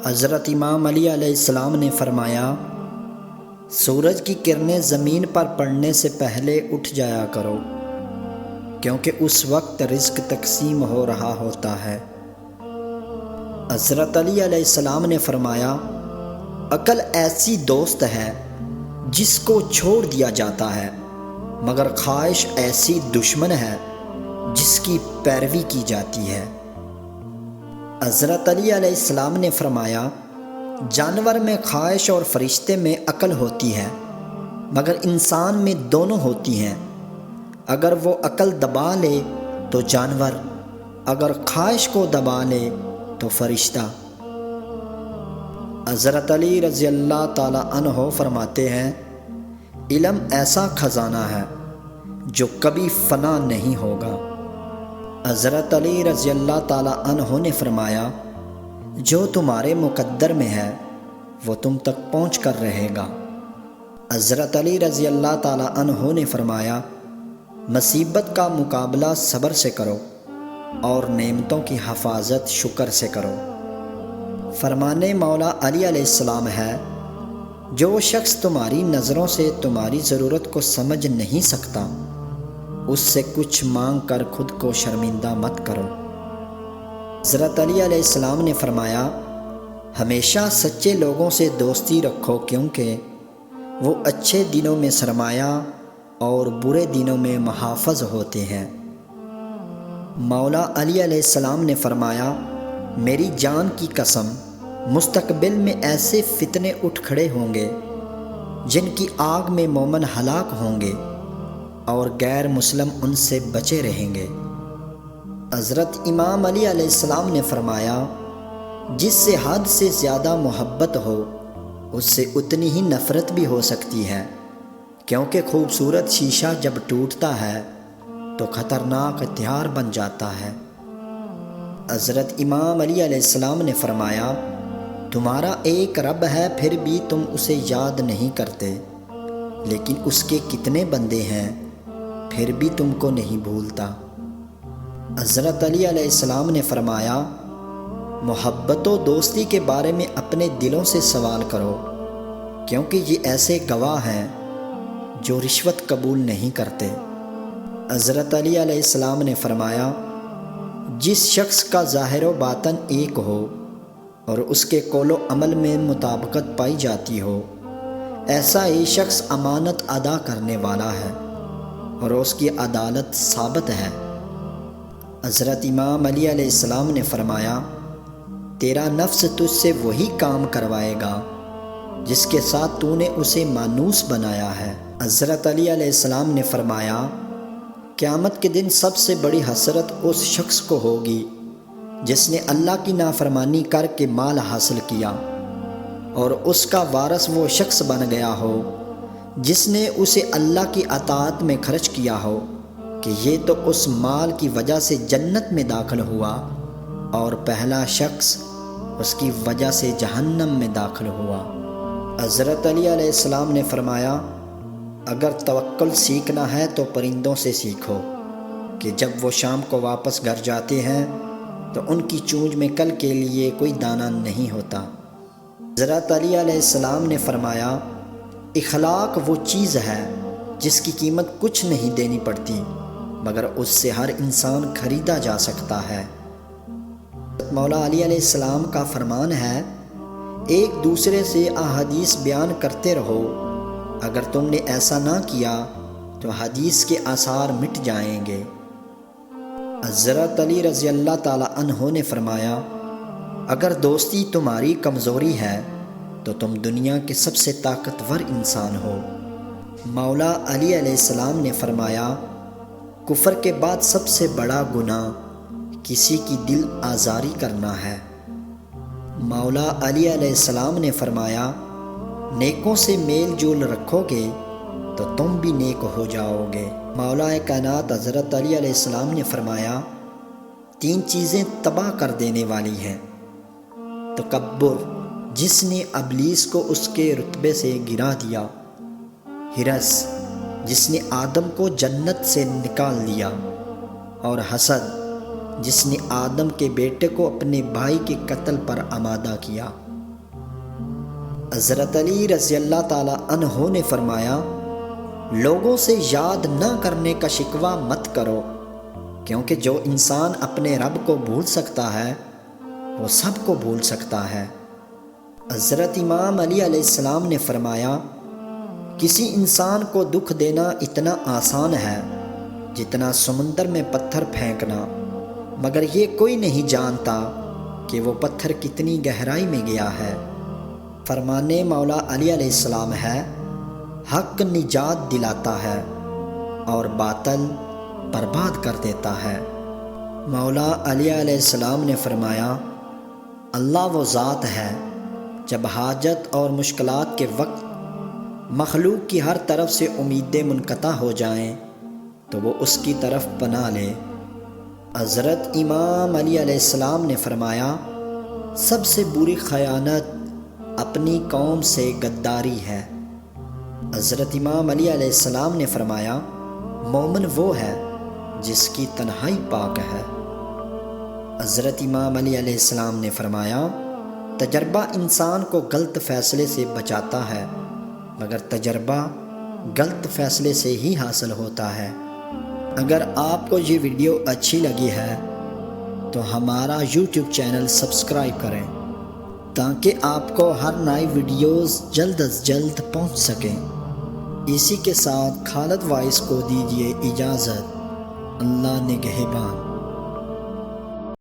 حضرت امام علی علیہ السلام نے فرمایا، سورج کی کرنیں زمین پر پڑنے سے پہلے اٹھ جایا کرو، کیونکہ اس وقت رزق تقسیم ہو رہا ہوتا ہے۔ حضرت علی علیہ السلام نے فرمایا، عقل ایسی دوست ہے جس کو چھوڑ دیا جاتا ہے، مگر خواہش ایسی دشمن ہے جس کی پیروی کی جاتی ہے۔ حضرت علی علیہ السلام نے فرمایا، جانور میں خواہش اور فرشتے میں عقل ہوتی ہے، مگر انسان میں دونوں ہوتی ہیں۔ اگر وہ عقل دبا لے تو جانور، اگر خواہش کو دبا لے تو فرشتہ۔ حضرت علی رضی اللہ تعالی عنہ فرماتے ہیں، علم ایسا خزانہ ہے جو کبھی فنا نہیں ہوگا۔ حضرت علی رضی اللہ تعالی عنہ نے فرمایا، جو تمہارے مقدر میں ہے وہ تم تک پہنچ کر رہے گا۔ حضرت علی رضی اللہ تعالی عنہ نے فرمایا، مصیبت کا مقابلہ صبر سے کرو اور نعمتوں کی حفاظت شکر سے کرو۔ فرمانے مولا علی علیہ السلام ہے، جو شخص تمہاری نظروں سے تمہاری ضرورت کو سمجھ نہیں سکتا، اس سے کچھ مانگ کر خود کو شرمندہ مت کرو۔ حضرت علی علیہ السلام نے فرمایا، ہمیشہ سچے لوگوں سے دوستی رکھو، کیونکہ وہ اچھے دنوں میں سرمایہ اور برے دنوں میں محافظ ہوتے ہیں۔ مولا علی علیہ السلام نے فرمایا، میری جان کی قسم، مستقبل میں ایسے فتنے اٹھ کھڑے ہوں گے جن کی آگ میں مومن ہلاک ہوں گے اور غیر مسلم ان سے بچے رہیں گے۔ حضرت امام علی علیہ السلام نے فرمایا، جس سے حد سے زیادہ محبت ہو اس سے اتنی ہی نفرت بھی ہو سکتی ہے، کیونکہ خوبصورت شیشہ جب ٹوٹتا ہے تو خطرناک ہتھیار بن جاتا ہے۔ حضرت امام علی علیہ السلام نے فرمایا، تمہارا ایک رب ہے پھر بھی تم اسے یاد نہیں کرتے، لیکن اس کے کتنے بندے ہیں پھر بھی تم کو نہیں بھولتا۔ حضرت علی علیہ السلام نے فرمایا، محبت و دوستی کے بارے میں اپنے دلوں سے سوال کرو، کیونکہ یہ ایسے گواہ ہیں جو رشوت قبول نہیں کرتے۔ حضرت علی علیہ السلام نے فرمایا، جس شخص کا ظاہر و باطن ایک ہو اور اس کے قول و عمل میں مطابقت پائی جاتی ہو، ایسا ہی شخص امانت ادا کرنے والا ہے اور اس کی عدالت ثابت ہے۔ حضرت امام علی علیہ السلام نے فرمایا، تیرا نفس تجھ سے وہی کام کروائے گا جس کے ساتھ تو نے اسے مانوس بنایا ہے۔ حضرت علی علیہ السلام نے فرمایا، قیامت کے دن سب سے بڑی حسرت اس شخص کو ہوگی جس نے اللہ کی نافرمانی کر کے مال حاصل کیا اور اس کا وارث وہ شخص بن گیا ہو جس نے اسے اللہ کی اطاعت میں خرچ کیا ہو، کہ یہ تو اس مال کی وجہ سے جنت میں داخل ہوا اور پہلا شخص اس کی وجہ سے جہنم میں داخل ہوا۔ حضرت علی علیہ السلام نے فرمایا، اگر توکل سیکھنا ہے تو پرندوں سے سیکھو کہ جب وہ شام کو واپس گھر جاتے ہیں تو ان کی چونچ میں کل کے لیے کوئی دانہ نہیں ہوتا۔ حضرت علی علیہ السلام نے فرمایا، اخلاق وہ چیز ہے جس کی قیمت کچھ نہیں دینی پڑتی، مگر اس سے ہر انسان خریدا جا سکتا ہے۔ مولا علی علیہ السلام کا فرمان ہے، ایک دوسرے سے احادیث بیان کرتے رہو، اگر تم نے ایسا نہ کیا تو حدیث کے آثار مٹ جائیں گے۔ حضرت علی رضی اللہ تعالی عنہ نے فرمایا، اگر دوستی تمہاری کمزوری ہے تو تم دنیا کے سب سے طاقتور انسان ہو۔ مولا علی علیہ السلام نے فرمایا، کفر کے بعد سب سے بڑا گناہ کسی کی دل آزاری کرنا ہے۔ مولا علی علیہ السلام نے فرمایا، نیکوں سے میل جول رکھو گے تو تم بھی نیک ہو جاؤ گے۔ مولا کائنات حضرت علی علیہ السلام نے فرمایا، تین چیزیں تباہ کر دینے والی ہیں: تکبر، جس نے ابلیس کو اس کے رتبے سے گرا دیا، ہرس، جس نے آدم کو جنت سے نکال دیا، اور حسد، جس نے آدم کے بیٹے کو اپنے بھائی کے قتل پر آمادہ کیا۔ حضرت علی رضی اللہ تعالی عنہ نے فرمایا، لوگوں سے یاد نہ کرنے کا شکوہ مت کرو، کیونکہ جو انسان اپنے رب کو بھول سکتا ہے وہ سب کو بھول سکتا ہے۔ حضرت امام علی علیہ السلام نے فرمایا، کسی انسان کو دکھ دینا اتنا آسان ہے جتنا سمندر میں پتھر پھینکنا، مگر یہ کوئی نہیں جانتا کہ وہ پتھر کتنی گہرائی میں گیا ہے۔ فرمانے مولا علی علیہ السلام ہے، حق نجات دلاتا ہے اور باطل برباد کر دیتا ہے۔ مولا علی علیہ السلام نے فرمایا، اللہ وہ ذات ہے جب حاجت اور مشکلات کے وقت مخلوق کی ہر طرف سے امیدیں منقطع ہو جائیں تو وہ اس کی طرف پناہ لے۔ حضرت امام علی علیہ السلام نے فرمایا، سب سے بری خیانت اپنی قوم سے غداری ہے۔ حضرت امام علی علیہ السلام نے فرمایا، مومن وہ ہے جس کی تنہائی پاک ہے۔ حضرت امام علی علیہ السلام نے فرمایا، تجربہ انسان کو غلط فیصلے سے بچاتا ہے، مگر تجربہ غلط فیصلے سے ہی حاصل ہوتا ہے۔ اگر آپ کو یہ ویڈیو اچھی لگی ہے تو ہمارا یوٹیوب چینل سبسکرائب کریں تاکہ آپ کو ہر نئی ویڈیوز جلد از جلد پہنچ سکیں۔ اسی کے ساتھ خالد وائس کو دیجیے اجازت۔ اللہ نگہبان۔